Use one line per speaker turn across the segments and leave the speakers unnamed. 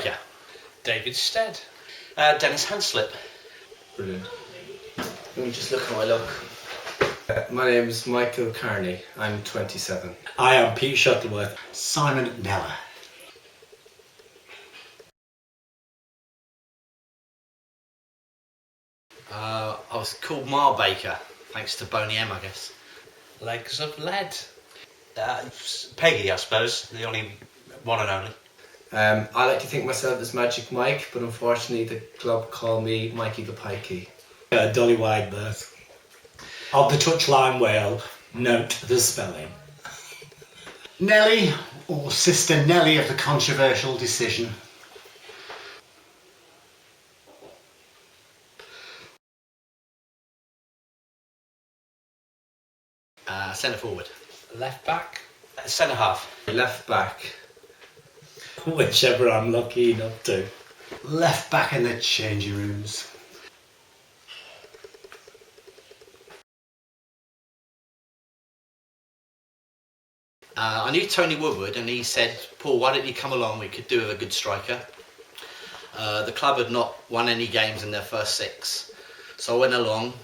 Baker.
David Stead.
Dennis Hanslip.
Brilliant. Let me just look at my look. My name is Michael Carney. I'm 27.
I am Pete Shuttleworth.
Simon Neller.
I was called Mar Baker, thanks to Boney M, I guess.
Legs of Lead.
Peggy, I suppose, the only one and only.
I like to think myself as Magic Mike, but unfortunately the club call me Mikey the Pikey.
Dolly Widebirth. Of the touchline whale, note the spelling.
Nellie, or Sister Nellie of the controversial decision.
Centre forward.
Left back.
Centre half.
Left back.
Whichever I'm lucky enough to.
Left back in the changing rooms.
I knew Tony Woodward and he said, Paul, why don't you come along, we could do with a good striker. The club had not won any games in their first 6, so I went along,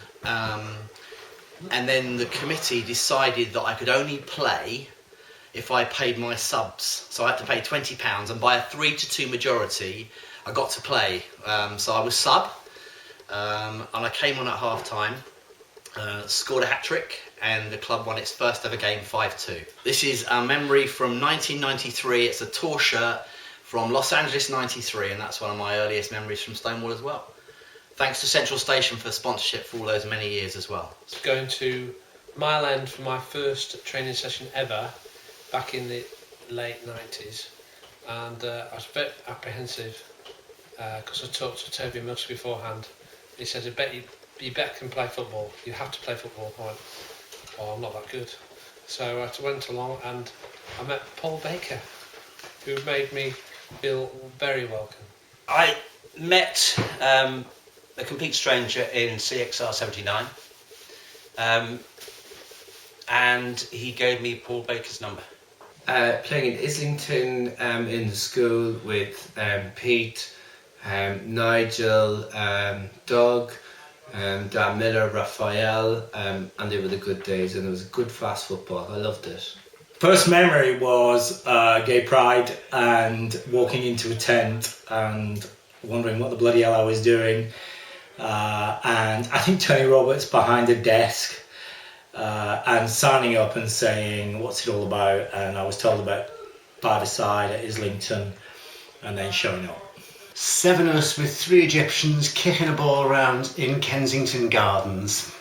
and then the committee decided that I could only play if I paid my subs, so I had to pay £20, and by a 3-2 majority I got to play. So I was sub, and I came on at half time, scored a hat-trick, and the club won its first ever game 5-2. This is a memory from 1993. It's a tour shirt from Los Angeles 93, and that's one of my earliest memories from Stonewall as well. Thanks to Central Station for sponsorship for all those many years as well.
Going to Mile End for my first training session ever back in the late 90s, and I was a bit apprehensive because I talked to Toby Mills beforehand. He said, I bet you can play football, you have to play football. I went, oh, I'm not that good. So I went along and I met Paul Baker, who made me feel very welcome.
I met a complete stranger in CXR 79, and he gave me Paul Baker's number.
Playing in Islington in the school with Pete, Nigel, Doug, Dan Miller, Raphael, and they were the good days, and it was good fast football. I loved it.
First memory was Gay Pride and walking into a tent and wondering what the bloody hell I was doing. And I think Tony Roberts behind a desk and signing up and saying, what's it all about? And I was told about five-a-side at Islington and then showing up.
7 of us with 3 Egyptians kicking a ball around in Kensington Gardens.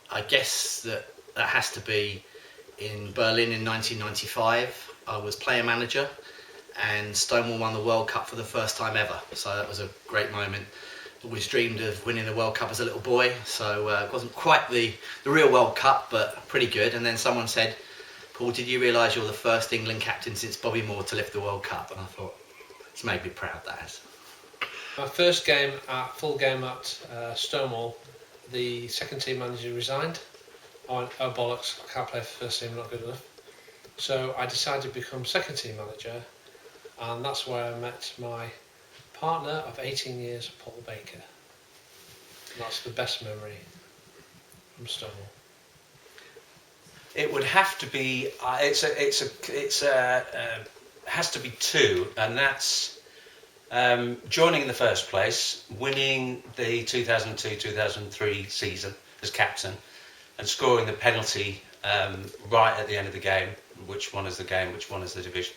I guess that has to be in Berlin in 1995. I was player manager and Stonewall won the World Cup for the first time ever, so that was a great moment. Always dreamed of winning the World Cup as a little boy, so it wasn't quite the real World Cup, but pretty good. And then someone said, Paul, did you realise you're the first England captain since Bobby Moore to lift the World Cup? And I thought, it's made me proud, that has.
My first game, full game at Stonewall, the second team manager resigned. I went, oh bollocks, I can't play for first team, I'm not good enough. So I decided to become second team manager, and that's where I met my partner of 18 years, Paul Baker. And that's the best memory from Stonewall.
It would have to be. Has to be 2, and that's joining in the first place, winning the 2002-2003 season as captain, and scoring the penalty right at the end of the game. Which one is the game? Which one is the division?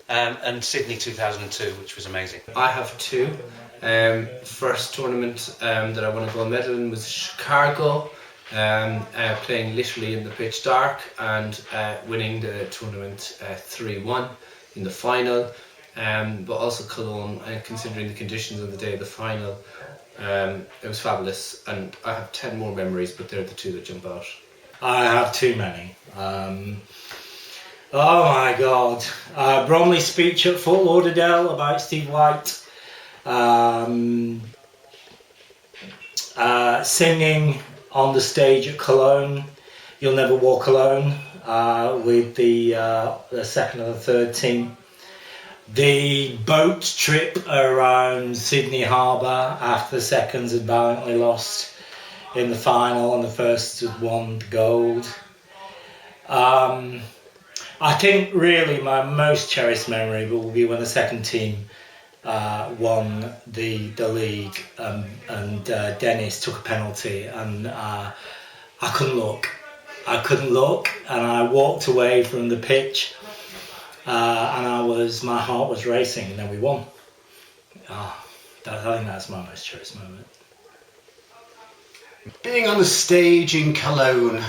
And Sydney 2002, which was amazing.
I have 2. First tournament that I won a gold medal in was Chicago, playing literally in the pitch dark and winning the tournament 3-1 in the final. But also Cologne, considering the conditions on the day of the final, it was fabulous. And I have 10 more memories, but they're the 2 that jump out.
I have too many. Oh my God. Bromley's speech at Fort Lauderdale about Steve White. Singing on the stage at Cologne, You'll Never Walk Alone, with the second and the third team. The boat trip around Sydney Harbour after the seconds had valiantly lost in the final and the first had won the gold. I think really my most cherished memory will be when the second team won the league, and Dennis took a penalty, and I couldn't look. And I walked away from the pitch, and my heart was racing, and then we won. I think that's my most cherished moment.
Being on the stage in Cologne.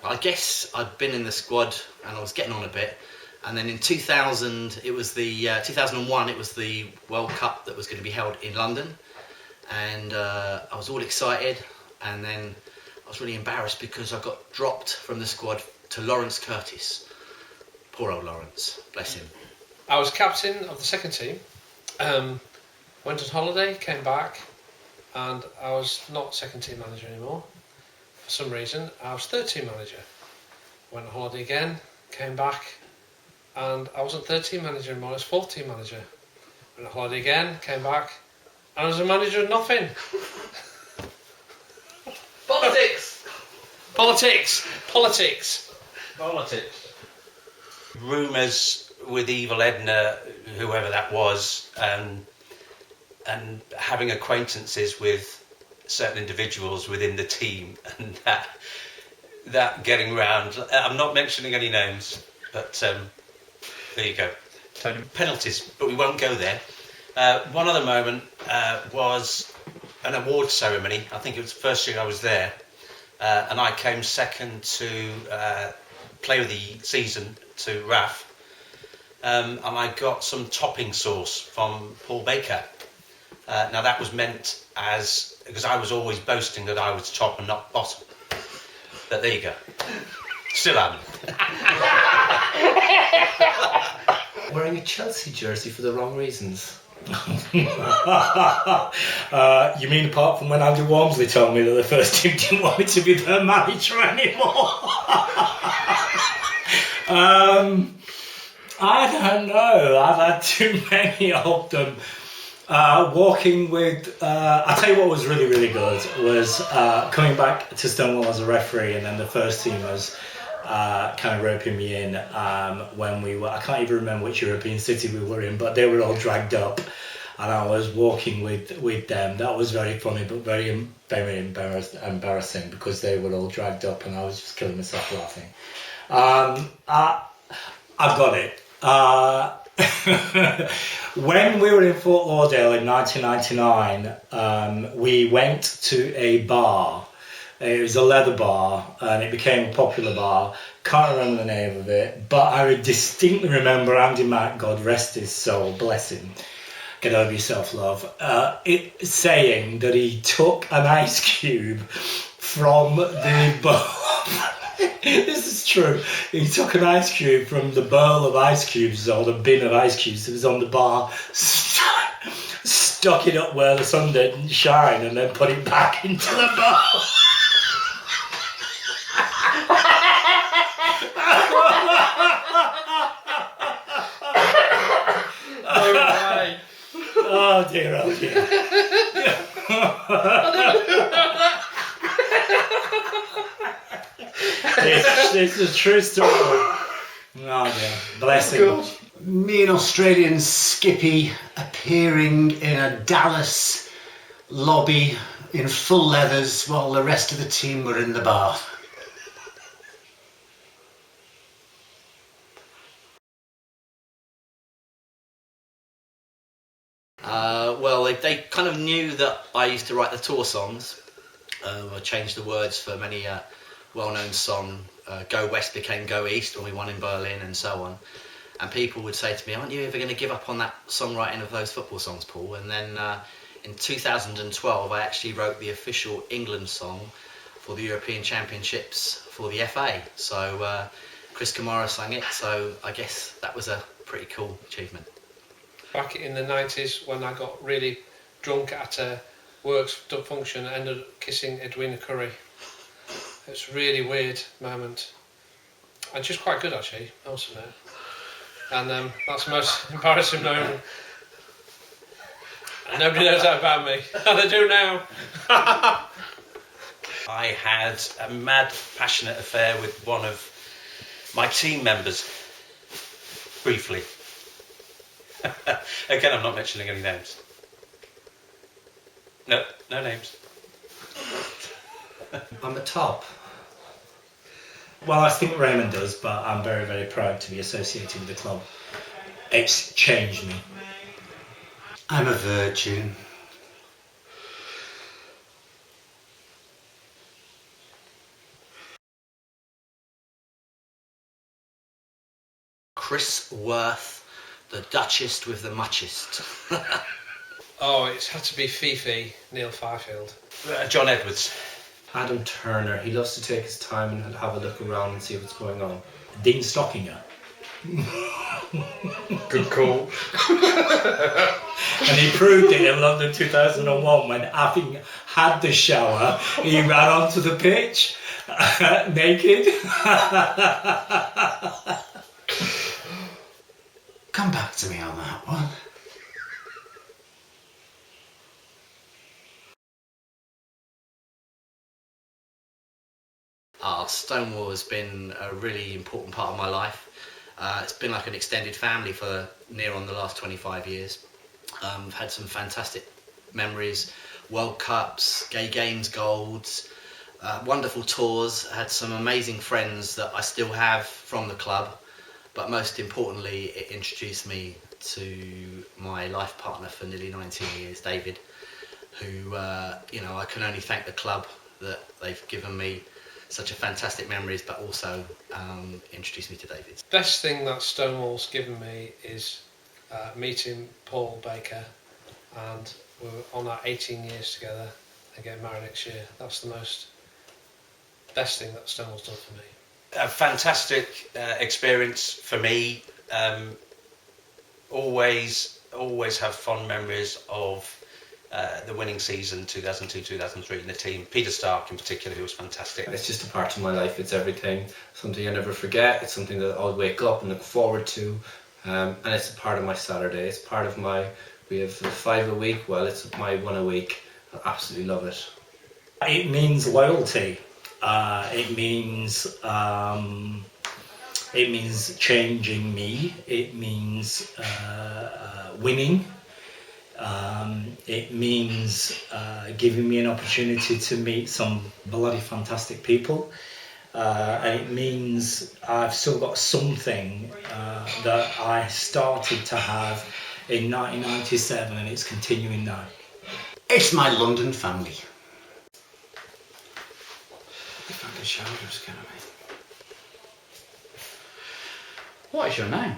I guess I'd been in the squad and I was getting on a bit, and then in 2000 it was the 2001 it was the World Cup that was going to be held in London, and I was all excited, and then I was really embarrassed because I got dropped from the squad to Lawrence Curtis. Poor old Lawrence, bless him.
I was captain of the second team, went on holiday, came back, and I was not second team manager anymore. For some reason, I was third team manager. Went on holiday again, came back, and I wasn't third team manager anymore, I was fourth team manager. Went on holiday again, came back, and I was a manager of nothing.
Politics!
Politics!
Rumours with Evil Edna, whoever that was, and having acquaintances with certain individuals within the team, and that getting round. I'm not mentioning any names, but there you go.
Tony.
Penalties, but we won't go there. One other moment was an award ceremony. I think it was the first year I was there, and I came second to Player of the Season to Raf, and I got some topping sauce from Paul Baker. Now that was meant because I was always boasting that I was top and not bottom. But there you go. Still am.
Wearing a Chelsea jersey for the wrong reasons.
You mean apart from when Andy Walmsley told me that the first team didn't want me to be their manager anymore? I don't know. I've had too many of them. Walking with, I tell you what was really, really good was coming back to Stonewall as a referee, and then the first team was kind of roping me in when we were, I can't even remember which European city we were in, but they were all dragged up, and I was walking with them. That was very funny, but very, very embarrassing because they were all dragged up, and I was just killing myself laughing. I've got it. When we were in Fort Lauderdale in 1999, we went to a bar. It was a leather bar, and it became a popular bar. Can't remember the name of it, but I distinctly remember Andy Mack, God rest his soul, bless him, get over yourself, love, saying that he took an ice cube from the bowl. This is true. He took an ice cube from the bowl of ice cubes, or the bin of ice cubes that was on the bar, stuck it up where the sun didn't shine, and then put it back into the bowl. Oh dear, oh dear. This is a true story. Oh dear, bless him.
Me and Australian Skippy appearing in a Dallas lobby in full leathers while the rest of the team were in the bar.
Well, they kind of knew that I used to write the tour songs. I changed the words for many well-known song. Go West became Go East when we won in Berlin, and so on. And people would say to me, aren't you ever going to give up on that songwriting of those football songs, Paul? And then in 2012, I actually wrote the official England song for the European Championships for the FA. So Chris Kamara sang it, so I guess that was a pretty cool achievement.
Back in the 90s, when I got really drunk at a works function, I ended up kissing Edwina Curry. It's a really weird moment. And she's quite good, actually, I also know. And that's the most embarrassing moment. And nobody knows that about me. And they do now.
I had a mad, passionate affair with one of my team members, briefly. Again, I'm not mentioning any names. No names.
I'm a top.
Well, I think Raymond does, but I'm very, very proud to be associated with the club. It's changed me.
I'm a virgin.
Chris Worth, the Duchess with the muchest.
Oh, it's had to be Fifi, Neil Fifield.
John Edwards.
Adam Turner. He loves to take his time and have a look around and see what's going on.
Dean Stockinger.
Good call.
And he proved it in London 2001 when, having had the shower, he ran onto the pitch naked.
Come back to me on that one.
Stonewall has been a really important part of my life. It's been like an extended family for near on the last 25 years. I've had some fantastic memories, World Cups, Gay Games Golds, wonderful tours, had some amazing friends that I still have from the club, but most importantly it introduced me to my life partner for nearly 19 years, David, who I can only thank the club that they've given me such a fantastic memories, but also introduced me to David.
Best thing that Stonewall's given me is meeting Paul Baker, and we're on our 18 years together and getting married next year. That's the best thing that Stonewall's done for me.
A fantastic experience for me. Always have fond memories of the winning season 2002-2003 in the team. Peter Stark in particular, who was fantastic.
It's just a part of my life. It's everything. Something I never forget. It's something that I'll wake up and look forward to. And it's a part of my Saturday. It's part of we have 5 a week. Well, it's my 1 a week. I absolutely love it.
It means loyalty. It means changing me. It means winning. It means giving me an opportunity to meet some bloody fantastic people. And it means I've still got something that I started to have in 1997, and it's continuing now.
It's my London family.
Fucking shoulders, can I?
What is your name?